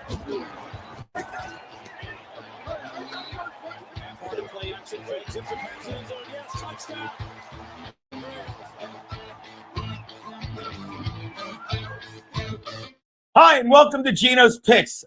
Hi, and welcome to Geno's Picks,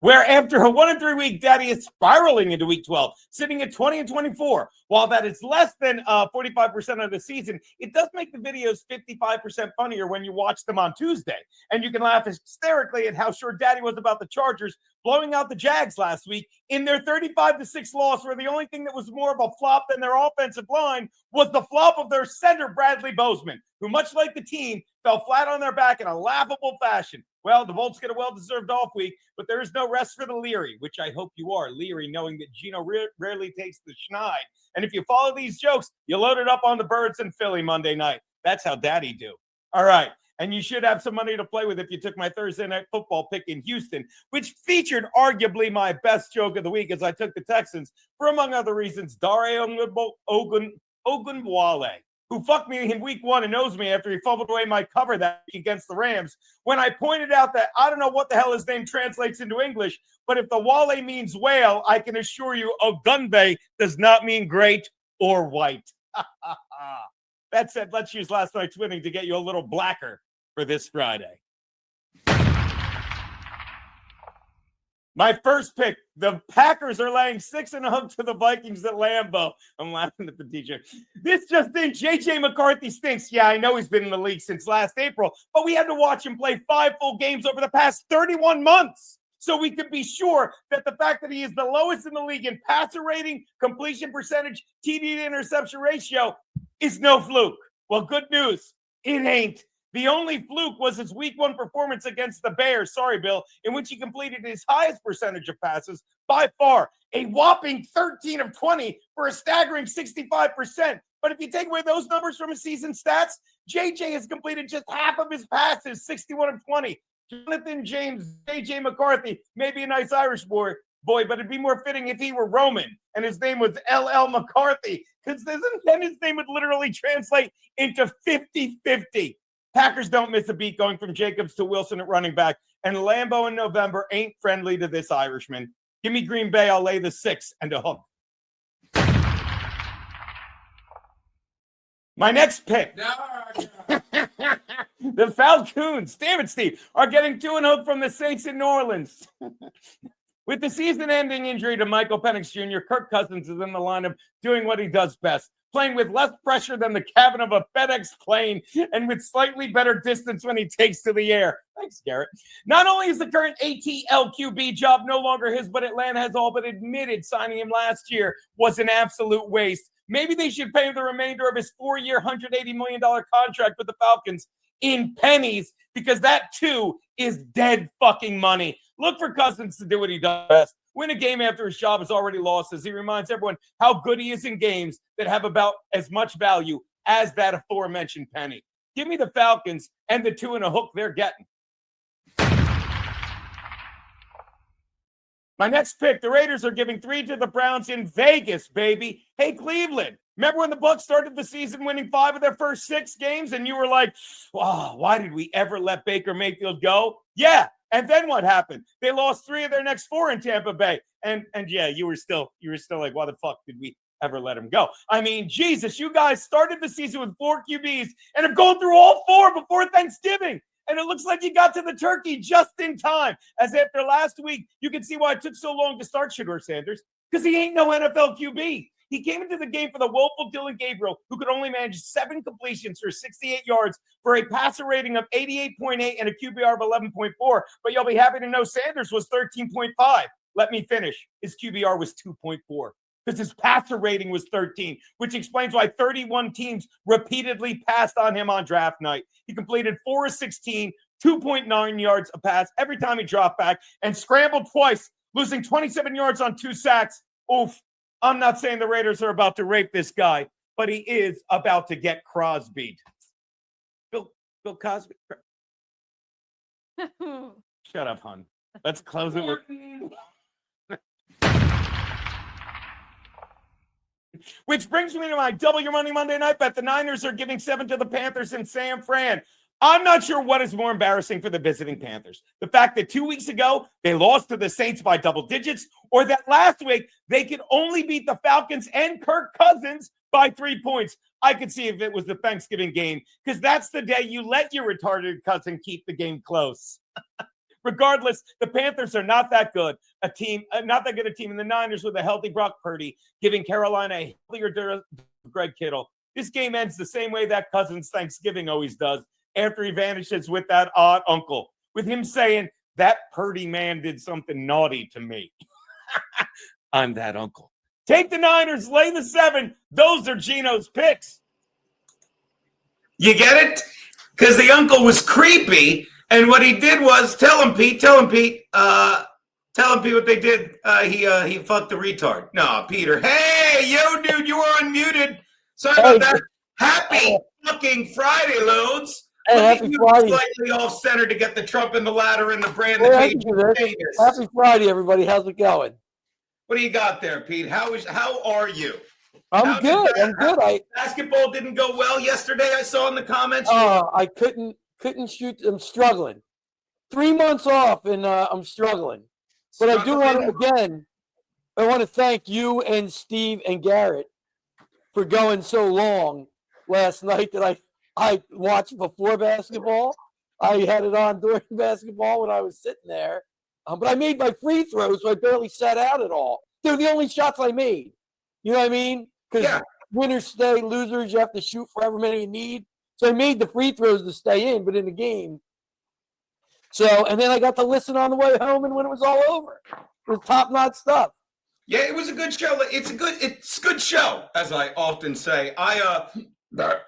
where after a 1-3 week, Daddy is spiraling into week 12, sitting at 20-24. While that is less than 45% of the season, it does make the videos 55% funnier when you watch them on Tuesday. And you can laugh hysterically at how sure Daddy was about the Chargers blowing out the Jags last week in their 35-6 loss, where the only thing that was more of a flop than their offensive line was the flop of their center, Bradley Bozeman, who, much like the team, fell flat on their back in a laughable fashion. Well, the Bolts get a well-deserved off week, but there is no rest for the leery, which I hope you are, leery, knowing that Geno rarely takes the schneid. And if you follow these jokes, you load it up on the Birds in Philly Monday night. That's how Daddy do. All right. And you should have some money to play with if you took my Thursday Night Football pick in Houston, which featured arguably my best joke of the week, as I took the Texans for, among other reasons, Dare Ogunbowale, who fucked me in week 1 and knows me after he fumbled away my cover that week against the Rams, when I pointed out that I don't know what the hell his name translates into English, but if the Wale means whale, I can assure you Ogunbe does not mean great or white. That said, let's use last night's winning to get you a little blacker for this Friday. My first pick, the Packers are laying 6.5 to the Vikings at Lambeau. I'm laughing at the DJ. This just in, J.J. McCarthy stinks. Yeah, I know he's been in the league since last April, but we had to watch him play 5 full games over the past 31 months. So we can be sure that the fact that he is the lowest in the league in passer rating, completion percentage, TD to interception ratio is no fluke. Well, good news, it ain't. The only fluke was his week 1 performance against the Bears, sorry, Bill, in which he completed his highest percentage of passes by far, a whopping 13 of 20 for a staggering 65%. But if you take away those numbers from his season stats, JJ has completed just half of his passes, 61 of 20. Jonathan James, JJ McCarthy, maybe a nice Irish boy, but it'd be more fitting if he were Roman and his name was LL McCarthy, because then his name would literally translate into 50-50. Packers don't miss a beat going from Jacobs to Wilson at running back, and Lambeau in November ain't friendly to this Irishman. Give me Green Bay. I'll lay the 6 and a hook. My next pick. The Falcons, damn it, Steve, are getting 2 and hook from the Saints in New Orleans. With the season-ending injury to Michael Penix Jr., Kirk Cousins is in the lineup doing what he does best, playing with less pressure than the cabin of a FedEx plane and with slightly better distance when he takes to the air. Thanks, Garrett. Not only is the current ATLQB job no longer his, but Atlanta has all but admitted signing him last year was an absolute waste. Maybe they should pay him the remainder of his 4-year, $180 million contract with the Falcons in pennies, because that, too, is dead fucking money. Look for Cousins to do what he does best. Win a game after his job is already lost, as he reminds everyone how good he is in games that have about as much value as that aforementioned penny. Give me the Falcons and the 2 and a hook they're getting. My next pick, the Raiders are giving 3 to the Browns in Vegas, baby. Hey, Cleveland, remember when the Bucs started the season winning 5 of their first 6 games and you were like, oh, why did we ever let Baker Mayfield go? Yeah. And then what happened? They lost 3 of their next 4 in Tampa Bay. And yeah, you were still like, why the fuck did we ever let him go? I mean, Jesus, you guys started the season with 4 QBs and have gone through all 4 before Thanksgiving. And it looks like you got to the turkey just in time. As after last week, you can see why it took so long to start Shedeur Sanders, because he ain't no NFL QB. He came into the game for the woeful Dylan Gabriel, who could only manage 7 completions for 68 yards for a passer rating of 88.8 and a QBR of 11.4. But you'll be happy to know Sanders was 13.5. Let me finish. His QBR was 2.4. Because his passer rating was 13, which explains why 31 teams repeatedly passed on him on draft night. He completed 4 of 16, 2.9 yards a pass every time he dropped back, and scrambled twice, losing 27 yards on 2 sacks. Oof. I'm not saying the Raiders are about to rape this guy, but he is about to get Crosby'd. Bill Cosby. Shut up, hon. Let's close it with... Which brings me to my double your money Monday night bet. The Niners are giving 7 to the Panthers in San Fran. I'm not sure what is more embarrassing for the visiting Panthers. The fact that 2 weeks ago they lost to the Saints by double digits, or that last week they could only beat the Falcons and Kirk Cousins by 3 points. I could see if it was the Thanksgiving game, because that's the day you let your retarded cousin keep the game close. Regardless, the Panthers are not that good a team, not that good a team. And the Niners with a healthy Brock Purdy, giving Carolina a healthier Greg Kittle. This game ends the same way that Cousins Thanksgiving always does, after he vanishes with that odd uncle, with him saying, that Purdy man did something naughty to me. I'm that uncle. Take the Niners, lay the 7. Those are Geno's picks. You get it? Because the uncle was creepy, and what he did was, tell him, Pete what they did. He fucked the retard. No, Peter. Hey, yo, dude, you were unmuted. Sorry about that. Happy fucking Friday, Loads. Happy Friday. Slightly off center to get the Trump and the ladder and the brand. Happy Friday, everybody. How's it going? What do you got there, Pete? How are you? I'm good. Basketball didn't go well yesterday. I saw in the comments. I couldn't shoot. I'm struggling. 3 months off, and I'm struggling. But I do want to I want to thank you and Steve and Garrett for going so long last night that I watched before basketball. I had it on during basketball when I was sitting there. But I made my free throws, so I barely sat out at all. They're the only shots I made. You know what I mean? Because winners stay, losers, you have to shoot for however many you need. So I made the free throws to stay in, but in the game. So, and then I got to listen on the way home, and when it was all over, it was top-notch stuff. Yeah, it was a good show. It's a good show, as I often say.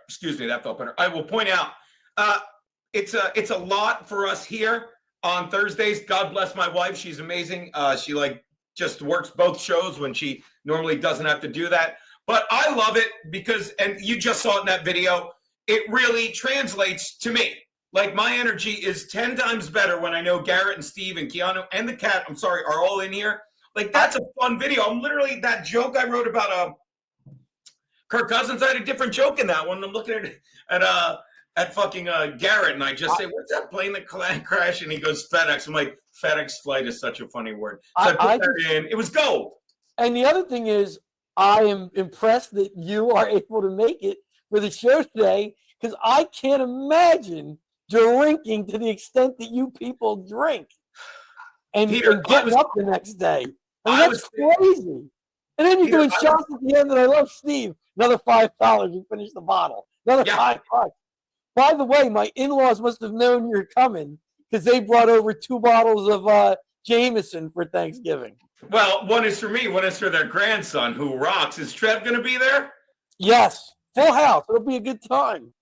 Excuse me, that felt better. I will point out, it's a lot for us here on Thursdays. God bless my wife; she's amazing. She just works both shows when she normally doesn't have to do that. But I love it because, and you just saw it in that video, it really translates to me. Like, my energy is 10 times better when I know Garrett and Steve and Keanu and the cat, are all in here. Like, that's a fun video. I'm literally, that joke I wrote about Kirk Cousins, I had a different joke in that one. I'm looking at fucking Garrett, and I just say, what's that plane that crashed? And he goes, FedEx. I'm like, FedEx flight is such a funny word. So I put that in. It was gold. And the other thing is, I am impressed that you are able to make it for the show today, because I can't imagine drinking to the extent that you people drink and getting up the next day. That's crazy. And then you're doing shots at the end, and I love Steve. Another $5, you finish the bottle. Another $5. By the way, my in-laws must have known you're coming, because they brought over 2 bottles of Jameson for Thanksgiving. Well, one is for me, one is for their grandson, who rocks. Is Trev going to be there? Yes. Full house. It'll be a good time.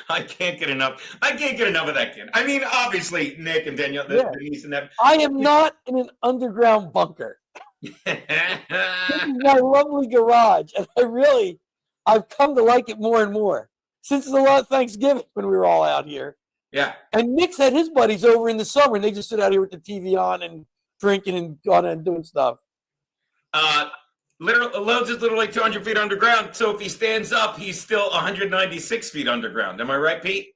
I can't get enough. I can't get enough of that kid. I mean, obviously, Nick and Danielle, Denise and them. I am not in an underground bunker. This is my lovely garage, and I've come to like it more and more since the last Thanksgiving when we were all out here. Yeah. And Nick's had his buddies over in the summer, and they just sit out here with the TV on and drinking and going and doing stuff. Loads is literally 200 feet underground, so if he stands up, he's still 196 feet underground. Am I right, Pete?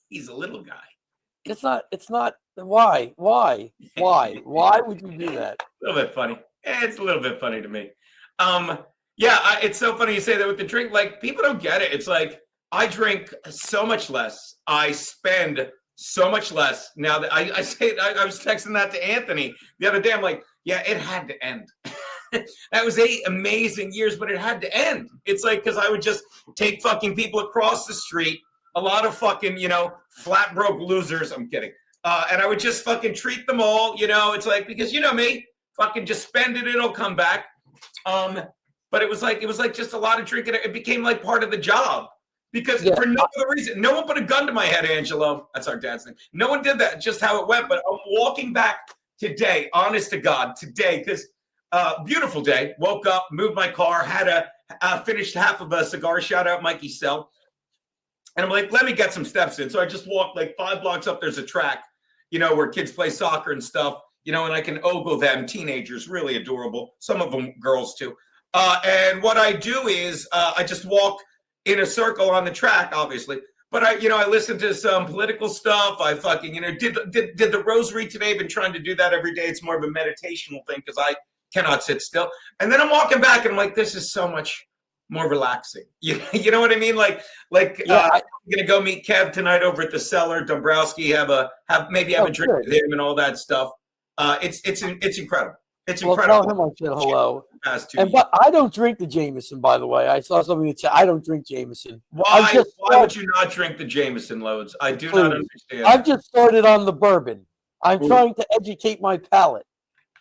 He's a little guy. It's not. Why would you do that? A little bit funny. It's a little bit funny to me. It's so funny you say that with the drink. Like, people don't get it. It's like, I drink so much less. I spend so much less now that I was texting that to Anthony the other day. I'm like, yeah, it had to end. That was 8 amazing years, but it had to end. It's like, because I would just take fucking people across the street, a lot of fucking, flat broke losers. I'm kidding. And I would just fucking treat them all, it's like, because you know me, fucking just spend it, it'll come back. But it was like just a lot of drinking. It became like part of the job. Because for no other reason, no one put a gun to my head, Angelo. That's our dad's name. No one did that, just how it went. But I'm walking back today, honest to God, because beautiful day. Woke up, moved my car, had finished half of a cigar. Shout out Mikey Sell. And I'm like, let me get some steps in. So I just walked like 5 blocks up. There's a track, where kids play soccer and stuff, and I can ogle them. Teenagers, really adorable. Some of them girls too. And what I do is I just walk in a circle on the track, obviously. But I listened to some political stuff. I fucking, did the rosary today. Been trying to do that every day. It's more of a meditational thing because I cannot sit still. And then I'm walking back and I'm like, this is so much more relaxing. You know what I mean? I'm gonna go meet Kev tonight over at the Cellar. Dombrowski have a drink with him and all that stuff. It's incredible. It's incredible. Well, tell him I said hello. But I don't drink the Jameson, by the way. I saw something that said I don't drink Jameson. Why would you not drink the Jameson, Loads? I do not understand. I've just started on the bourbon. I'm trying to educate my palate.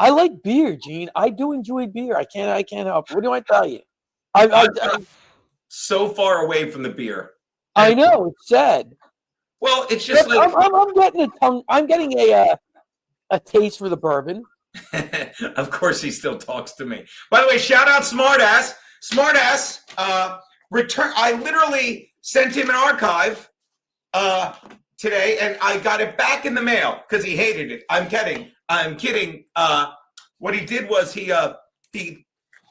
I like beer, Gene. I do enjoy beer. I can't help it. What do I tell you? I'm so far away from the beer. I know, it's sad. Well, it's just I'm getting a taste for the bourbon. Of course, he still talks to me. By the way, shout out Smartass. Smartass, return. I literally sent him an archive today, and I got it back in the mail because he hated it. I'm kidding. What he did was he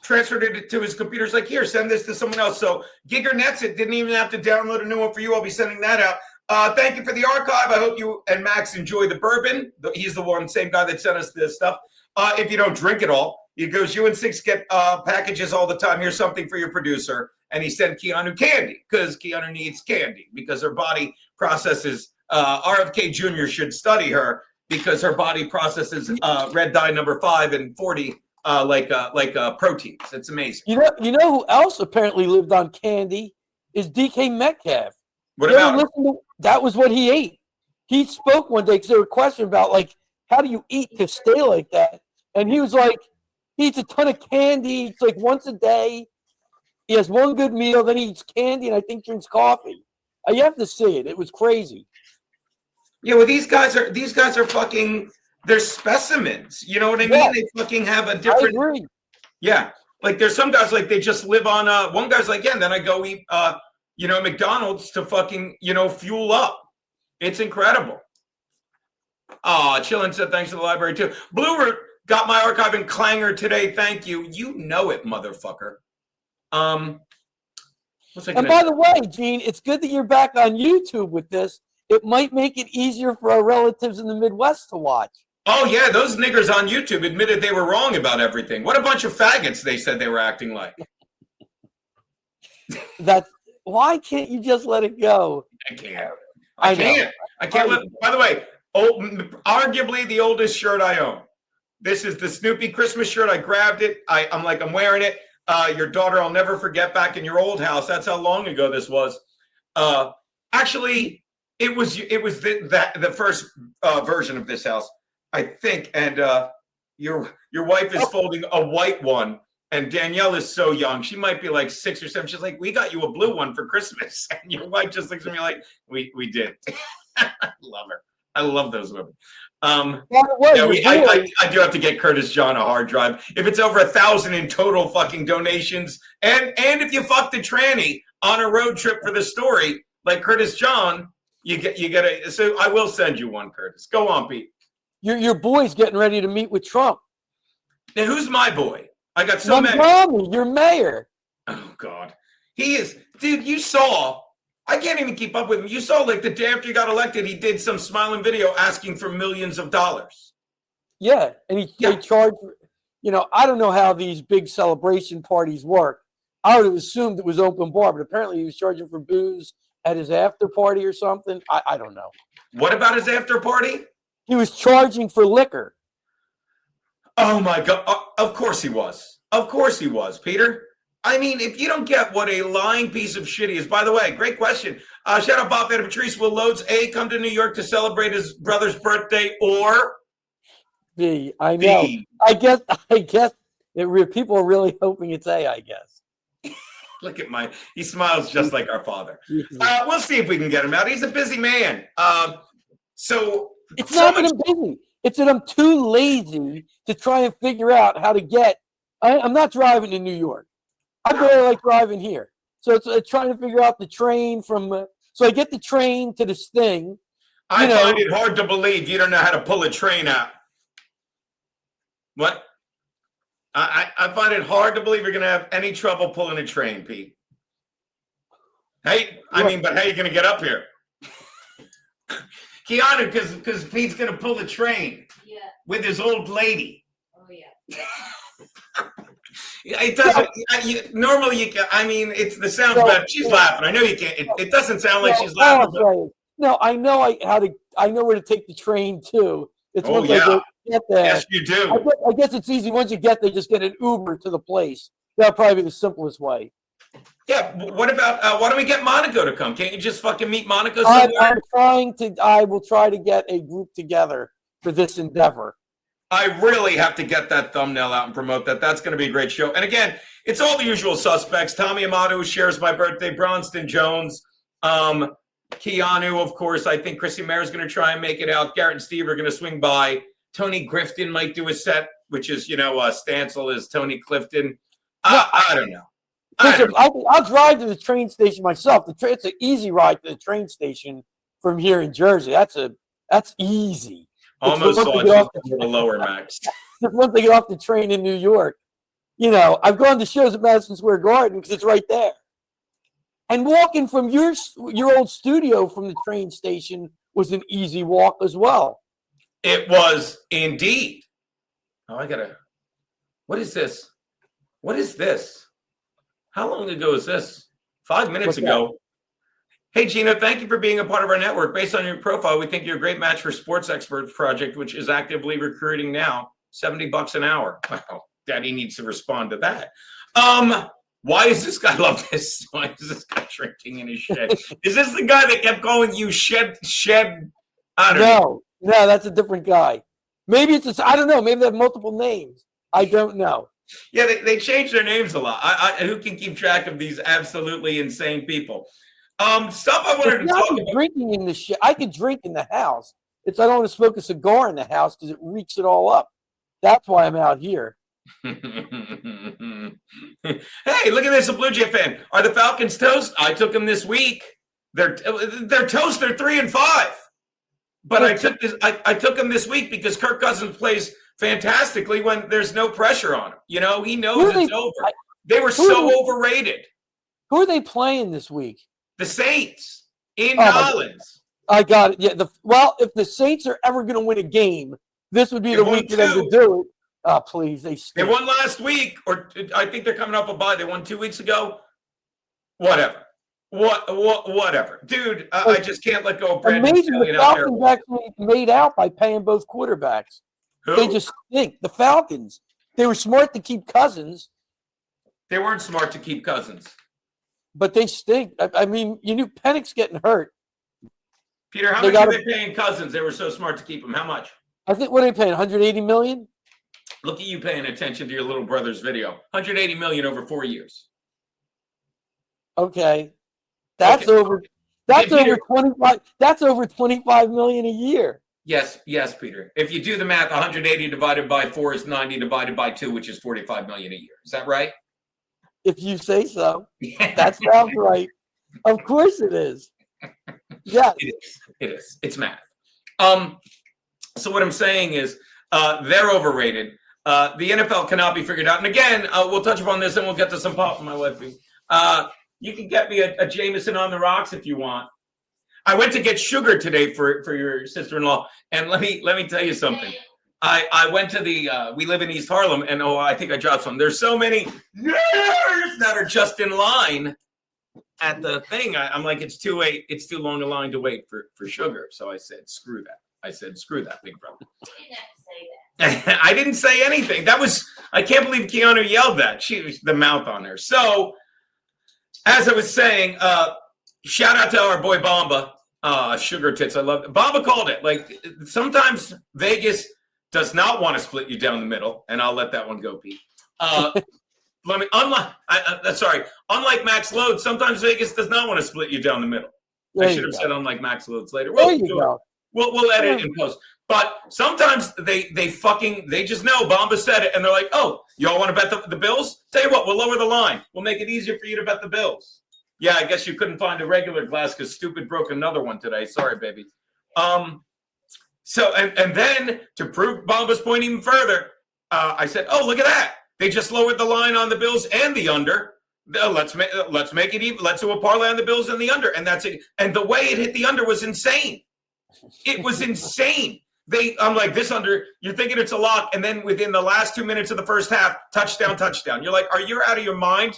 transferred it to his computer. He's like, here, send this to someone else. So Giger Nets it. Didn't even have to download a new one for you. I'll be sending that out. Thank you for the archive. I hope you and Max enjoy the bourbon. He's the same guy that sent us this stuff. If you don't drink it all, he goes, you and Six get packages all the time. Here's something for your producer. And he sent Keanu candy because Keanu needs candy because her body processes, RFK Jr. should study her because her body processes red dye number 5 and 40 like proteins. It's amazing. You know who else apparently lived on candy is DK Metcalf. What about that was what he ate. He spoke one day because there was a question about how do you eat to stay like that? And he was like, he eats a ton of candy. It's like once a day. He has one good meal, then he eats candy, and I think drinks coffee. You have to see it. It was crazy. Yeah, well, these guys are fucking. They're specimens. You know what I mean? Yeah. They fucking have a different. I agree. Yeah, like there's some guys they just live on. One guy's like, yeah, and then I go eat McDonald's to fucking fuel up. It's incredible. Chillin said thanks to the library too. Blue Root got my archive in Clanger today. Thank you. You know it, motherfucker. And by the way, Gene, it's good that you're back on YouTube with this. It might make it easier for our relatives in the Midwest to watch. Oh yeah, those niggers on YouTube admitted they were wrong about everything. What a bunch of faggots they said they were acting like. Why can't you just let it go? I can't. I can't let. By the way, arguably the oldest shirt I own. This is the Snoopy Christmas shirt. I grabbed it. I'm wearing it. Your daughter, I'll never forget, back in your old house. That's how long ago this was. Actually, it was the first version of this house, I think. And your wife is folding a white one. And Danielle is so young. She might be like 6 or 7. She's like, we got you a blue one for Christmas. And your wife just looks at me like, we did. I love her. I love those women. I do have to get Curtis John a hard drive. If it's over 1,000 in total fucking donations, and if you fucked a tranny on a road trip for the story, like Curtis John, you get a. So I will send you one, Curtis. Go on, Pete. Your boy's getting ready to meet with Trump. Now, who's my boy? I got so many. Mommy, your mayor. Oh God, he is, dude. You saw. I can't even keep up with him. You saw the day after he got elected, he did some smiling video asking for millions of dollars. Yeah, and they charged. I don't know how these big celebration parties work. I would have assumed it was open bar, but apparently he was charging for booze at his after party or something. I don't know. What about his after party? He was charging for liquor. Oh my God! Of course he was. Of course he was, Peter. I mean, if you don't get what a lying piece of shit he is. By the way, great question. Shout out Bob and Patrice. Will LOADZZZ come to New York to celebrate his brother's birthday, or B? I know. B. I guess people are really hoping it's A. I guess. Look at he smiles just like our father. We'll see if we can get him out. He's a busy man. So it's not that I'm busy. It's that I'm too lazy to try and figure out how to get. I'm not driving to New York. I barely like driving here. So it's trying to figure out the train from. So I get the train to this thing. I find it hard to believe you don't know how to pull a train out. What? I find it hard to believe you're going to have any trouble pulling a train, Pete. Hey, I mean, but how are you going to get up here? Keanu, because Pete's going to pull the train with his old lady. Oh, yeah. It doesn't. Normally, you can. I mean, it's the sound's bad. She's laughing. I know you can't. It doesn't sound like she's laughing. But... No, I know I know where to take the train too. It's once I get there. Yes, you do. I guess it's easy. Once you get there, just get an Uber to the place. That'll probably be the simplest way. Yeah. What about? Why don't we get Monaco to come? Can't you just fucking meet Monaco somewhere? I will try to get a group together for this endeavor. I really have to get that thumbnail out and promote that. That's going to be a great show. And again, it's all the usual suspects. Tommy Amato shares my birthday. Bronston Jones. Keanu, of course. I think Chrissy Mayer is going to try and make it out. Garrett and Steve are going to swing by. Tony Grifton might do a set, which is, Stancil is Tony Clifton. I don't know. I'll drive to the train station myself. It's an easy ride to the train station from here in Jersey. That's easy. Almost saw it a little lower, Max. Once they get off the train in New York, I've gone to shows at Madison Square Garden because it's right there. And walking from your old studio from the train station was an easy walk as well. It was indeed. Oh, what is this? What is this? How long ago is this? 5 minutes ago. Hey, Geno, thank you for being a part of our network. Based on your profile, we think you're a great match for Sports Experts Project, which is actively recruiting now. $70 an hour. Wow, Daddy needs to respond to that. Why is this guy love this? Why is this guy drinking in his shed? Is this the guy that kept calling you shed? I don't know. No, that's a different guy. Maybe I don't know. Maybe they have multiple names. I don't know. Yeah, they change their names a lot. Who can keep track of these absolutely insane people? Stuff I wanted to talk about. Drinking in the shit. I could drink in the house. I don't want to smoke a cigar in the house because it reeks it all up. That's why I'm out here. Hey, look at this, a Blue Jay fan. Are the Falcons toast? I took them this week. They're toast. They're 3-5. But I took them this week because Kirk Cousins plays fantastically when there's no pressure on him. He knows it's over. They were so overrated. Who are they playing this week? The Saints in Collins. I got it. Yeah. If the Saints are ever going to win a game, this would be the week for them to do it. Oh, please. They won last week, or I think they're coming off a bye. They won 2 weeks ago. Whatever. Whatever. Dude, I just can't let go of Brandon. Amazing. The Falcons actually made out by paying both quarterbacks. Who? They just stink. The Falcons. They were smart to keep Cousins. They weren't smart to keep Cousins. But they stink. I mean, you knew Pennick's getting hurt. Peter, how much are they paying Cousins? They were so smart to keep him. How much? I think, what are they paying, $180 million? Look at you paying attention to your little brother's video. $180 million over 4 years. Okay. That's over 25. That's over $25 million a year. Yes, Peter. If you do the math, 180 divided by 4 is 90 divided by 2, which is 45 million a year. Is that right? If you say so. That sounds right. Of course it is. Yeah. It is. It's math. So what I'm saying is they're overrated. The NFL cannot be figured out. And again, we'll touch upon this and we'll get to some pop from my wife. You can get me a Jameson on the rocks if you want. I went to get sugar today for your sister-in-law, and let me tell you something. I went to we live in East Harlem, and I think I dropped some. There's so many nerds that are just in line at the thing. I'm like, it's too long a line to wait for sugar. So I said, screw that. Big brother. I didn't say anything. I can't believe Keanu yelled that. She was the mouth on her. So as I was saying, shout out to our boy Bamba, Sugar Tits. I love it. Bamba called it. Like, sometimes Vegas does not want to split you down the middle, and I'll let that one go, Pete. Unlike Max Load, sometimes Vegas does not want to split you down the middle. I should have said unlike Max Loads later. We'll edit it in post. But sometimes they just know Bamba said it, and they're like, oh, y'all want to bet the Bills? Tell you what, we'll lower the line. We'll make it easier for you to bet the Bills. Yeah, I guess you couldn't find a regular glass because Stupid broke another one today. Sorry, baby. So then to prove Bamba's point even further, I said, oh, look at that. They just lowered the line on the Bills and the under. Let's make it even. Let's do a parlay on the Bills and the under, and that's it. And the way it hit the under was insane. It was insane. I'm like, this under, you're thinking it's a lock, and then within the last 2 minutes of the first half, touchdown. You're like, are you out of your mind?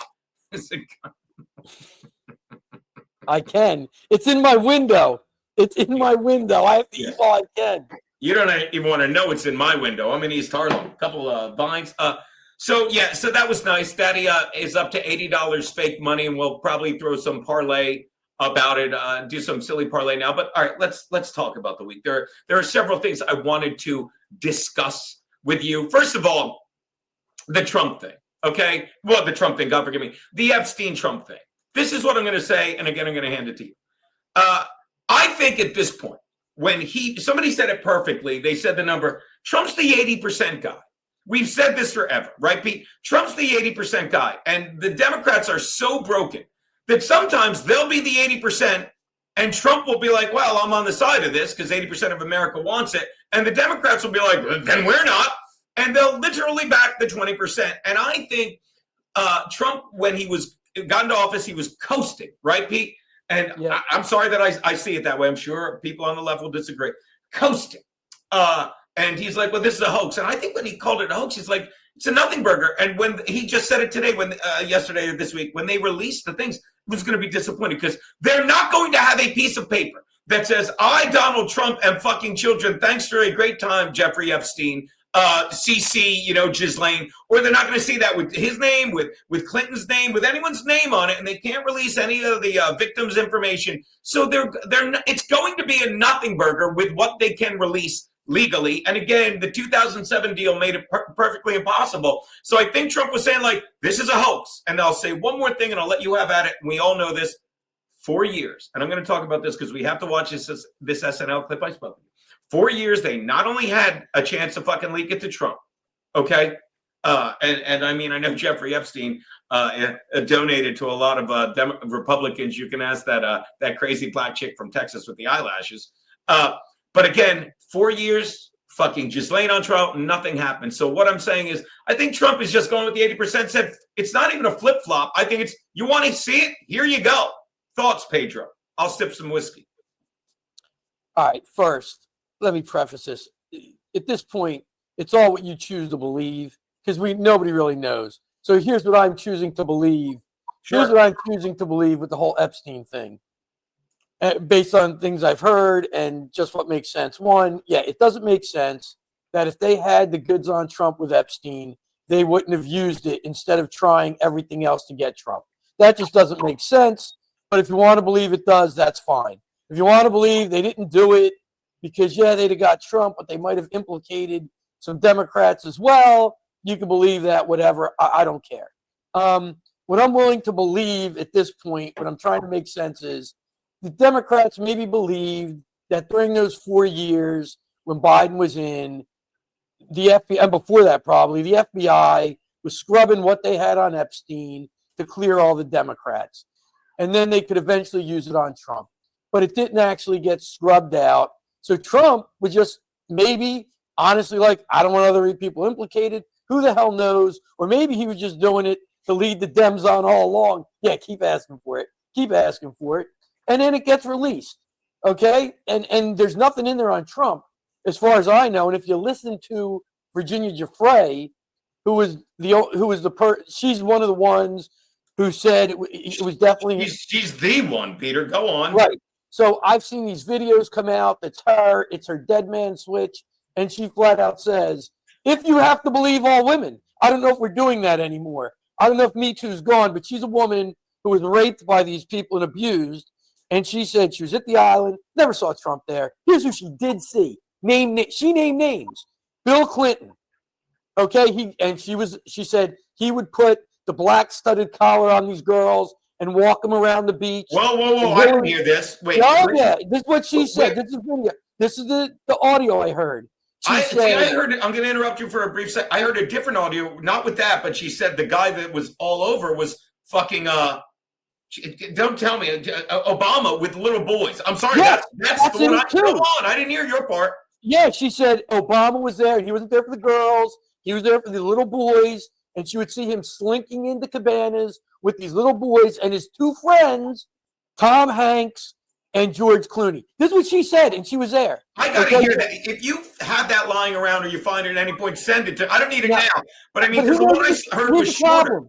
I can. It's in my window. It's in my window. I have to eat all I can. You don't even want to know it's in my window. I'm in East Harlem. A couple of vines. So that was nice. Daddy is up to $80 fake money, and we'll probably throw some parlay about it. Do some silly parlay now. But all right, let's talk about the week. There are several things I wanted to discuss with you. First of all, the Trump thing. Okay, well, the Trump thing. God forgive me. The Epstein Trump thing. This is what I'm going to say, and again, I'm going to hand it to you. I think at this point, when somebody said it perfectly, they said the number, Trump's the 80% guy. We've said this forever, right, Pete? Trump's the 80% guy. And the Democrats are so broken that sometimes they'll be the 80% and Trump will be like, well, I'm on the side of this because 80% of America wants it. And the Democrats will be like, well, then we're not. And they'll literally back the 20%. And I think Trump, when he got into office, he was coasting, right, Pete? And yeah. I'm sorry that I see it that way. I'm sure people on the left will disagree. Coasting. And he's like, well, this is a hoax. And I think when he called it a hoax, he's like, it's a nothing burger. And when he just said it today, yesterday or this week, when they released the things, it was going to be disappointed because they're not going to have a piece of paper that says, I, Donald Trump, am fucking children. Thanks for a great time, Jeffrey Epstein. CC, Ghislaine, or they're not going to see that with his name, with Clinton's name, with anyone's name on it, and they can't release any of the victims' information. So it's going to be a nothing burger with what they can release legally. And again, the 2007 deal made it perfectly impossible. So I think Trump was saying, like, this is a hoax. And I'll say one more thing, and I'll let you have at it. And we all know this. 4 years, and I'm going to talk about this because we have to watch this SNL clip I spoke. 4 years, they not only had a chance to fucking leak it to Trump, okay? And I mean, I know Jeffrey Epstein donated to a lot of Republicans. You can ask that crazy black chick from Texas with the eyelashes. But again, 4 years, fucking Ghislaine on trial, nothing happened. So what I'm saying is, I think Trump is just going with the 80%, said it's not even a flip-flop. I think it's, you want to see it? Here you go. Thoughts, Pedro? I'll sip some whiskey. All right, first, let me preface this. At this point, it's all what you choose to believe because nobody really knows. So here's what I'm choosing to believe. Sure. Here's what I'm choosing to believe with the whole Epstein thing, based on things I've heard and just what makes sense. One, yeah, it doesn't make sense that if they had the goods on Trump with Epstein, they wouldn't have used it instead of trying everything else to get Trump. That just doesn't make sense. But if you want to believe it does, that's fine. If you want to believe they didn't do it because, yeah, they'd have got Trump, but they might have implicated some Democrats as well, you can believe that, whatever. I don't care. What I'm willing to believe at this point, what I'm trying to make sense is the Democrats maybe believed that during those 4 years when Biden was in, the FBI, and before that probably, the FBI was scrubbing what they had on Epstein to clear all the Democrats. And then they could eventually use it on Trump. But it didn't actually get scrubbed out. So Trump was just maybe, honestly, like, I don't want other people implicated. Who the hell knows? Or maybe he was just doing it to lead the Dems on all along. Yeah, keep asking for it. Keep asking for it. And then it gets released. Okay? And there's nothing in there on Trump, as far as I know. And if you listen to Virginia Giuffre, she's one of the ones who said it was definitely... She's the one, Peter. Go on. Right. So I've seen these videos come out. It's her dead man switch. And she flat out says, if you have to believe all women, I don't know if we're doing that anymore. I don't know if Me Too's gone, but she's a woman who was raped by these people and abused. And she said she was at the island, never saw Trump there. Here's who she did see. She named names. Bill Clinton. Okay. She said he would put the black studded collar on these girls and walk them around the beach. Whoa. I didn't hear this. Wait. Oh, yeah. This is what she said. This is video. This is the audio I heard. I heard it. I'm going to interrupt you for a brief second. I heard a different audio, not with that, but she said the guy that was all over was fucking, don't tell me, Obama with little boys. I'm sorry. Yeah, that's the one I threw on. I didn't hear your part. Yeah, she said Obama was there. He wasn't there for the girls. He was there for the little boys. And she would see him slinking into cabanas, with these little boys and his two friends, Tom Hanks and George Clooney. This is what she said, and she was there. I got to hear that. If you have that lying around or you find it at any point, send it to. I don't need it now, but I mean, because the one I heard was shorter.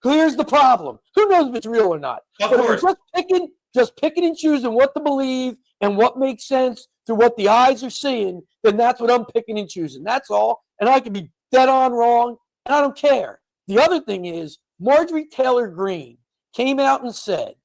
Here's the problem. Who knows if it's real or not? Of course. Just picking and choosing what to believe and what makes sense to what the eyes are seeing, then that's what I'm picking and choosing. That's all. And I could be dead on wrong, and I don't care. The other thing is, Marjorie Taylor Greene came out and said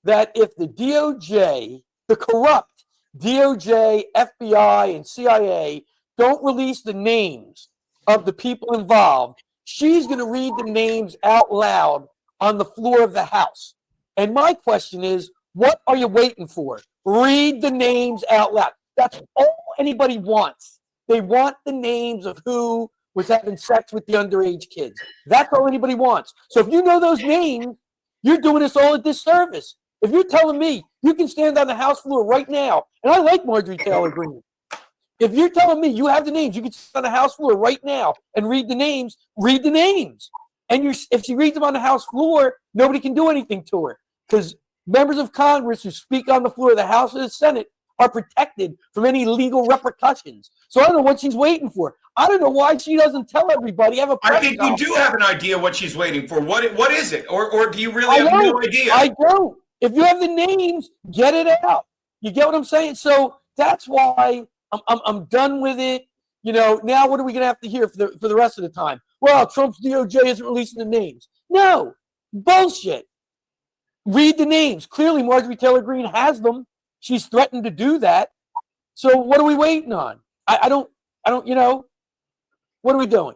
that if the DOJ, the corrupt DOJ, FBI, and CIA don't release the names of the people involved, she's going to read the names out loud on the floor of the House. And my question is, what are you waiting for? Read the names out loud. That's all anybody wants. They want the names of who was having sex with the underage kids. That's all anybody wants. So if you know those names, you're doing us all a disservice. If you're telling me you can stand on the House floor right now, and I like Marjorie Taylor Greene, if you're telling me you have the names, you can stand on the House floor right now and read the names, read the names. And if she reads them on the House floor, nobody can do anything to her, because members of Congress who speak on the floor of the House or the Senate are protected from any legal repercussions. So I don't know what she's waiting for. I don't know why she doesn't tell everybody. I think you do have an idea what she's waiting for. What is it? Or do you really have no idea? I don't. If you have the names, get it out. You get what I'm saying? So that's why I'm done with it. You know, now what are we going to have to hear for the rest of the time? Well, Trump's DOJ isn't releasing the names. No, bullshit. Read the names. Clearly, Marjorie Taylor Greene has them. She's threatened to do that. So what are we waiting on? I don't, you know, what are we doing?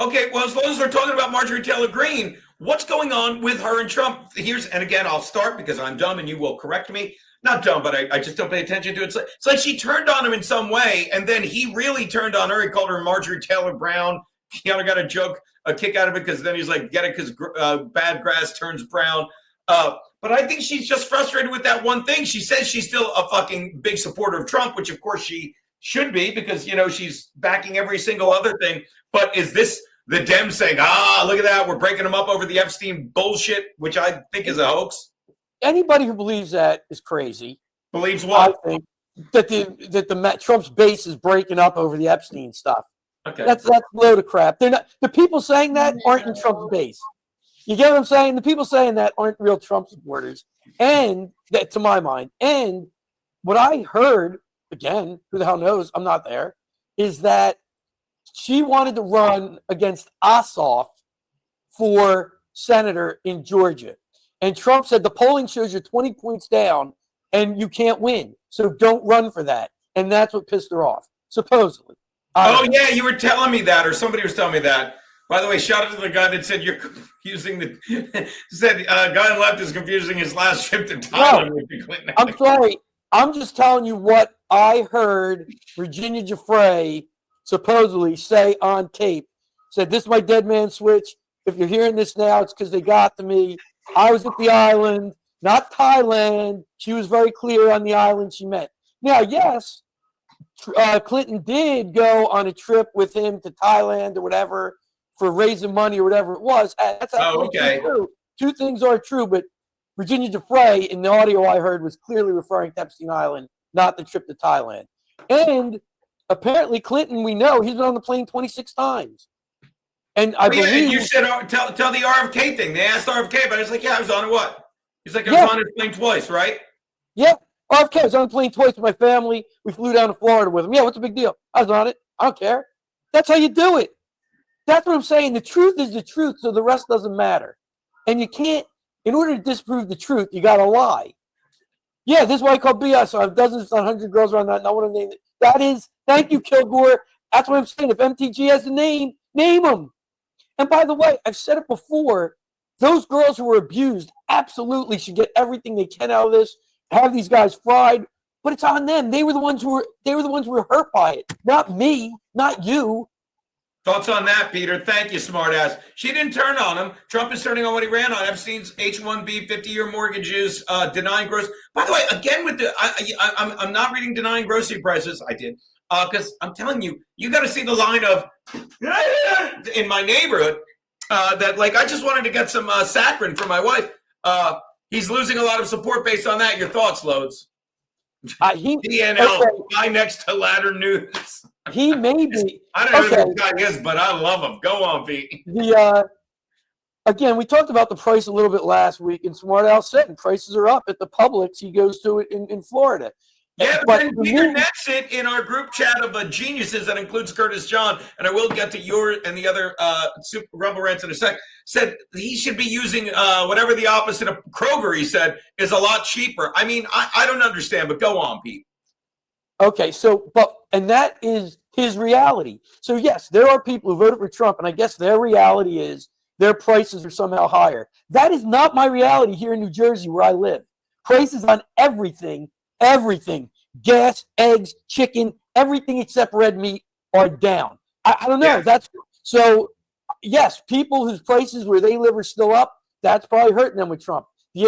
Okay, well, as long as we're talking about Marjorie Taylor Greene, what's going on with her and Trump? And again, I'll start because I'm dumb and you will correct me. Not dumb, but I just don't pay attention to it. It's like she turned on him in some way, and then he really turned on her. He called her Marjorie Taylor Brown. He got a kick out of it, because then he's like, get it, because bad grass turns brown. But I think she's just frustrated with that one thing. She says she's still a fucking big supporter of Trump, which of course she should be, because, you know, she's backing every single other thing. But is this the Dems saying, look at that, we're breaking them up over the Epstein bullshit, which I think is a hoax? Anybody who believes that is crazy. Believes what? I think that Trump's base is breaking up over the Epstein stuff. Okay. That's a load of crap. They're not, the people saying that aren't in Trump's base. You get what I'm saying? The people saying that aren't real Trump supporters. And that, to my mind, and what I heard, again, who the hell knows, I'm not there, is that she wanted to run against Ossoff for senator in Georgia. And Trump said, the polling shows you're 20 points down and you can't win. So don't run for that. And that's what pissed her off, supposedly. Yeah, you were telling me that, or somebody was telling me that. By the way, shout out to the guy that said you're confusing guy on left is confusing his last trip to Thailand with the Clinton. I'm sorry. I'm just telling you what I heard Virginia Giuffre supposedly say on tape. Said, this is my dead man switch. If you're hearing this now, it's because they got to me. I was at the island, not Thailand. She was very clear on the island she meant. Now, yes, Clinton did go on a trip with him to Thailand or whatever for raising money or whatever it was. That's absolutely true. Two things are true, but Virginia Giuffre, in the audio I heard, was clearly referring to Epstein Island, not the trip to Thailand. And apparently Clinton, we know, he's been on the plane 26 times. And I believe you said tell the RFK thing. They asked RFK, but I was like, yeah, I was on it. What? He's like, I was on his plane twice, right? Yeah, RFK was on the plane twice with my family. We flew down to Florida with him. Yeah, what's the big deal? I was on it. I don't care. That's how you do it. That's what I'm saying. The truth is the truth, so the rest doesn't matter. And you can't, in order to disprove the truth, you got to lie. Yeah, this is why I call BS. I have dozens, not 100 girls around that. Not want to name it. That is, thank you, Kilgore. That's what I'm saying. If MTG has a name them. And by the way, I've said it before, those girls who were abused absolutely should get everything they can out of this, have these guys fried, but it's on them. They were the ones who were hurt by it, not me, not you. Thoughts on that, Peter? Thank you, smartass. She didn't turn on him. Trump is turning on what he ran on. Epstein's H-1B, 50-year mortgages, denying gross. By the way, again with the, I'm not reading denying grocery prices. I did. Because I'm telling you, you got to see the line of in my neighborhood. that like I just wanted to get some saccharin for my wife. He's losing a lot of support based on that. Your thoughts, Loads? DNL, okay. guy next to Ladder News. He may be. I don't know who this guy is, but I love him. Go on, Pete. Again, we talked about the price a little bit last week, and Smart Al said prices are up at the Publix. He goes to it in Florida. Yeah, but then Peter nets it in our group chat of geniuses that includes Curtis John, and I will get to your and the other Super Rumble Rants in a sec, said he should be using whatever the opposite of Kroger, he said, is a lot cheaper. I mean, I don't understand, but go on, Pete. Okay, and that is his reality. So, yes, there are people who voted for Trump, and I guess their reality is their prices are somehow higher. That is not my reality here in New Jersey where I live. Prices on everything, gas, eggs, chicken, everything except red meat are down. I don't know. Yeah. So, yes, people whose prices where they live are still up, that's probably hurting them with Trump. The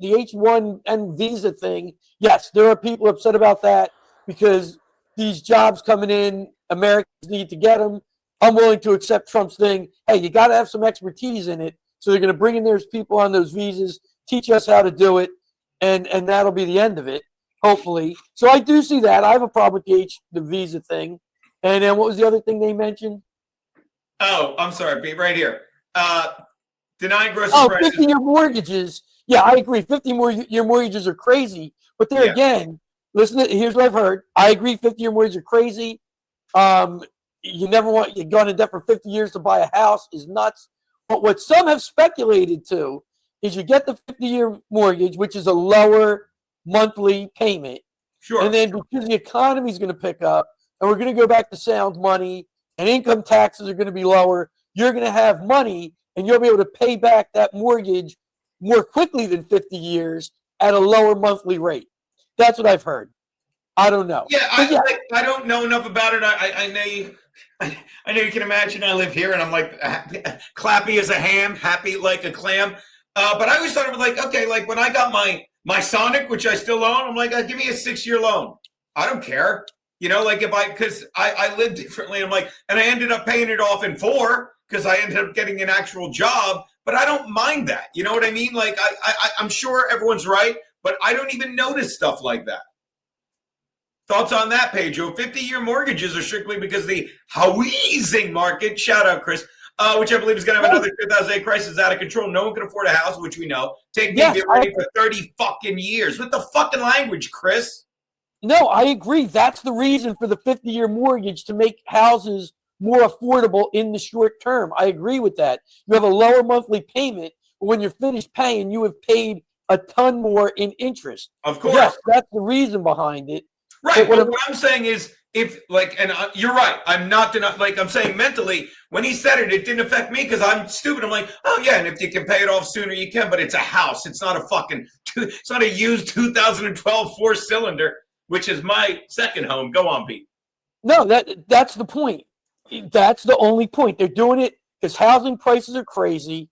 H1N visa thing, yes, there are people upset about that because these jobs coming in, Americans need to get them. I'm willing to accept Trump's thing. Hey, you got to have some expertise in it. So they're going to bring in those people on those visas, teach us how to do it, and that'll be the end of it, hopefully. So I do see that. I have a problem with the visa thing. And then what was the other thing they mentioned? Oh, I'm sorry, Pete, right here. Denying grocery prices. 50-year mortgages. Yeah, I agree. 50-year mortgages are crazy. But there again, here's what I've heard. I agree 50-year mortgages are crazy. You go into debt for 50 years to buy a house is nuts. But what some have speculated to is you get the 50-year mortgage, which is a lower monthly payment. Sure. And then because the economy is going to pick up and we're going to go back to sound money and income taxes are going to be lower, you're going to have money and you'll be able to pay back that mortgage more quickly than 50 years at a lower monthly rate. That's what I've heard. I don't know. Yeah, I don't know enough about it. I know you can imagine I live here and I'm like clappy as a ham, happy like a clam. But I always thought it was like, okay, like when I got my Sonic, which I still own, I'm like, give me a 6-year loan. I don't care. You know, like because I live differently. I'm like, and I ended up paying it off in 4 because I ended up getting an actual job. But I don't mind that. You know what I mean? Like I'm sure everyone's right, but I don't even notice stuff like that. Thoughts on that, Pedro? 50-year mortgages are strictly because the housing market, shout out, Chris, which I believe is going to have another 2008 crisis out of control. No one can afford a house, which we know. Get ready for 30 fucking years. What the fucking language, Chris? No, I agree. That's the reason for the 50-year mortgage, to make houses more affordable in the short term. I agree with that. You have a lower monthly payment, but when you're finished paying, you have paid a ton more in interest. Of course. Yes, that's the reason behind it. Right, but what I'm saying is, if like, and you're right, I'm not like I'm saying mentally, when he said it, it didn't affect me because I'm stupid. I'm like, oh yeah, and if you can pay it off sooner, you can. But it's a house. It's not it's not a used 2012 4-cylinder, which is my second home. Go on, Pete. No, that's the point. That's the only point. They're doing it because housing prices are crazy.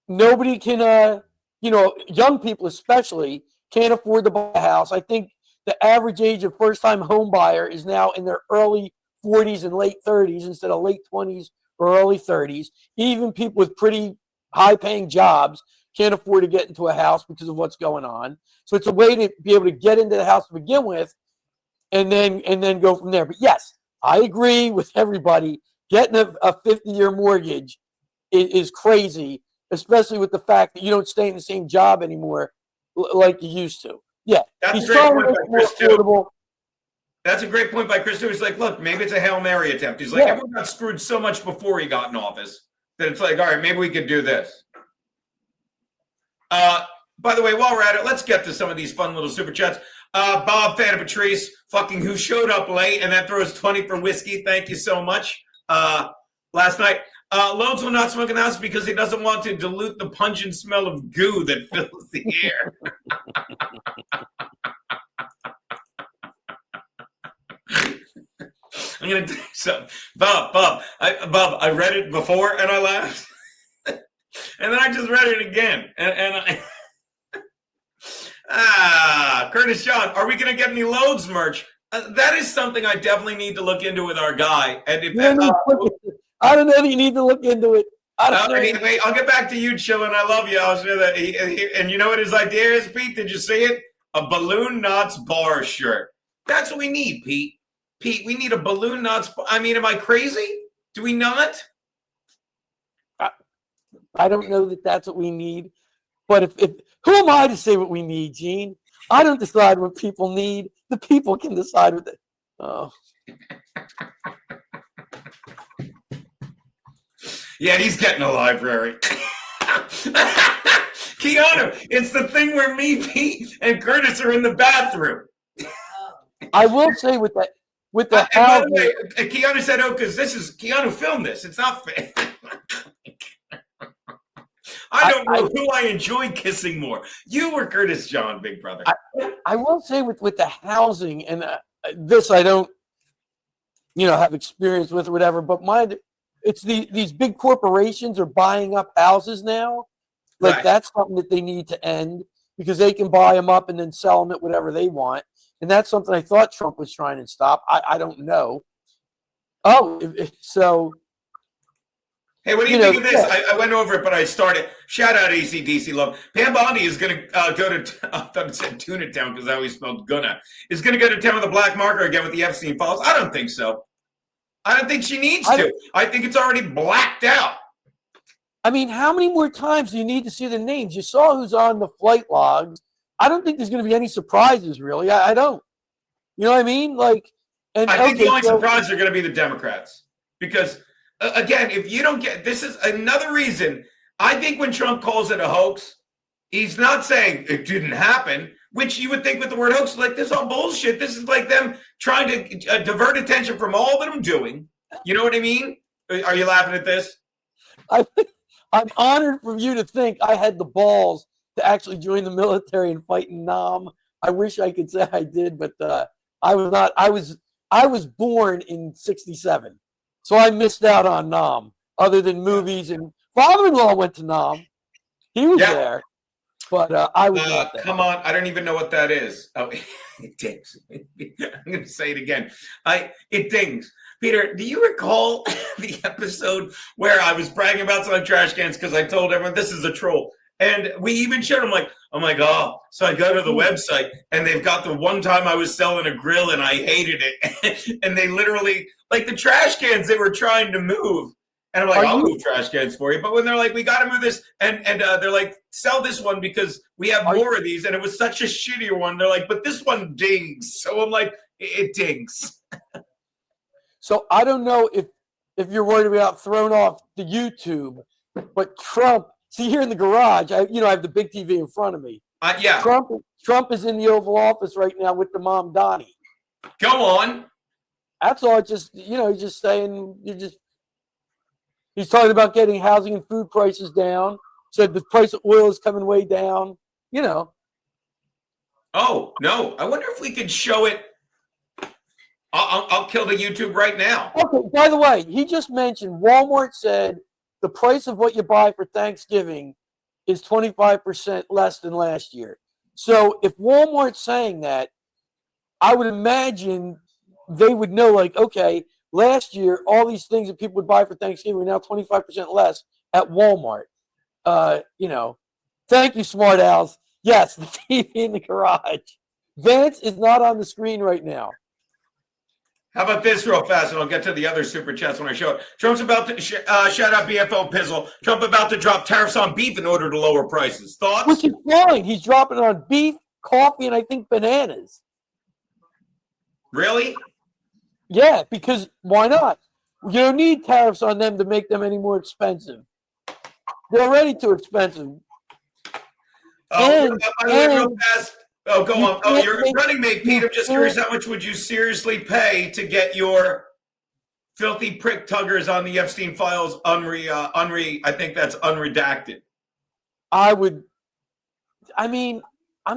Nobody can, young people especially can't afford to buy a house. I think the average age of first-time home buyer is now in their early 40s and late 30s instead of late 20s or early 30s. Even people with pretty high-paying jobs can't afford to get into a house because of what's going on. So it's a way to be able to get into the house to begin with and then go from there. But yes, I agree with everybody. Getting a 50-year mortgage is crazy, especially with the fact that you don't stay in the same job anymore like you used to. Yeah, that's a great point by Chris too. That's a great point by Chris too. He's like, look, maybe it's a Hail Mary attempt. He's like, everyone got screwed so much before he got in office that it's like, all right, maybe we could do this. By the way, while we're at it, let's get to some of these fun little super chats. Bob, fan of Patrice, who showed up late and that throws 20 for whiskey. Thank you so much. Last night, Loads will not smoke in the house because he doesn't want to dilute the pungent smell of goo that fills the air. I'm going to tell you something. Bob, I read it before and I laughed. And then I just read it again. And I... Curtis John, are we going to get any Loads merch? That is something I definitely need to look into with our guy. And if I don't know that you need to look into it. I don't know. Wait, I'll get back to you, Chillin. I love you. I'll share that. And you know what his idea is, Pete? Did you see it? A Balloon Knots bar shirt. That's what we need, Pete. Pete, we need a Balloon Knots. I mean, am I crazy? Do we not? I don't know that that's what we need. But if who am I to say what we need, Gene? I don't decide what people need. The people can decide what they. Oh. Yeah, he's getting a library. Keanu, it's the thing where me, Pete, and Curtis are in the bathroom. I will say with the and by the way, Keanu said, "Oh, because this is Keanu filmed this. It's not fair." I don't know who I enjoy kissing more, you or Curtis John, big brother. I will say with the housing and this I don't, have experience with or whatever. But it's these big corporations are buying up houses now. Like Right. That's something that they need to end because they can buy them up and then sell them at whatever they want. And that's something I thought Trump was trying to stop. I don't know. Oh, so. Hey, what do you think of this? Yeah. I went over it, but I started. Shout out ACDC love. Pam Bondi is going to go to, I thought it said Tuna Town because I always spelled gonna. Is going to go to town with a black marker again with the Epstein Files. I don't think so. I don't think she needs to. I think it's already blacked out. I mean, how many more times do you need to see the names? You saw who's on the flight logs. I don't think there's going to be any surprises, really. I don't. You know what I mean? I think the only surprises are going to be the Democrats because. Again, if you don't get this is another reason. I think when Trump calls it a hoax, he's not saying it didn't happen, which you would think with the word hoax, like this is all bullshit. This is like them trying to divert attention from all that I'm doing. You know what I mean? Are you laughing at this? I'm honored for you to think I had the balls to actually join the military and fight in Nam. I wish I could say I did, but I was not. I was born in '67. So I missed out on Nam, other than movies. And father-in-law went to Nam. He was there, but I was not there. Come on, I don't even know what that is. Oh, it dings. I'm going to say it again. It dings. Peter, do you recall the episode where I was bragging about selling trash cans because I told everyone this is a troll? And we even showed them I'm like, oh. So I go to the website and they've got the one time I was selling a grill and I hated it. And they literally, like the trash cans they were trying to move. And I'm like, I'll move trash cans for you. But when they're like, we got to move this. And they're like, sell this one because we have more of these. And it was such a shittier one. They're like, but this one dings. So I'm like, it dings. So I don't know if you're worried about throwing off the YouTube, but Trump, see here in the garage, I have the big TV in front of me. Yeah. Trump is in the Oval Office right now with the mom, Donnie. Go on. That's all. Just, he's just saying, he's talking about getting housing and food prices down. Said the price of oil is coming way down, Oh, no. I wonder if we could show it. I'll kill the YouTube right now. Okay, by the way, he just mentioned Walmart said the price of what you buy for Thanksgiving is 25% less than last year. So if Walmart's saying that, I would imagine they would know, okay, last year, all these things that people would buy for Thanksgiving are now 25% less at Walmart. Thank you, Smart Owls. Yes, the TV in the garage. Vance is not on the screen right now. How about this real fast, and I'll get to the other super chats when I show it. Trump's about to, shout out BFO Pizzle. Trump about to drop tariffs on beef in order to lower prices. Thoughts? Which is fine. He's dropping it on beef, coffee, and I think bananas. Really? Yeah, because why not? You don't need tariffs on them to make them any more expensive. They're already too expensive. Real fast. Oh, go on. Oh, you're running mate, Pete. I'm just curious, how much would you seriously pay to get your filthy prick tuggers on the Epstein Files I think that's unredacted? I'm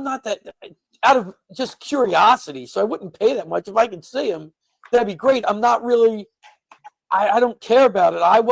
not that, out of just curiosity, so I wouldn't pay that much. If I could see them, that'd be great. I'm not really, I don't care about it.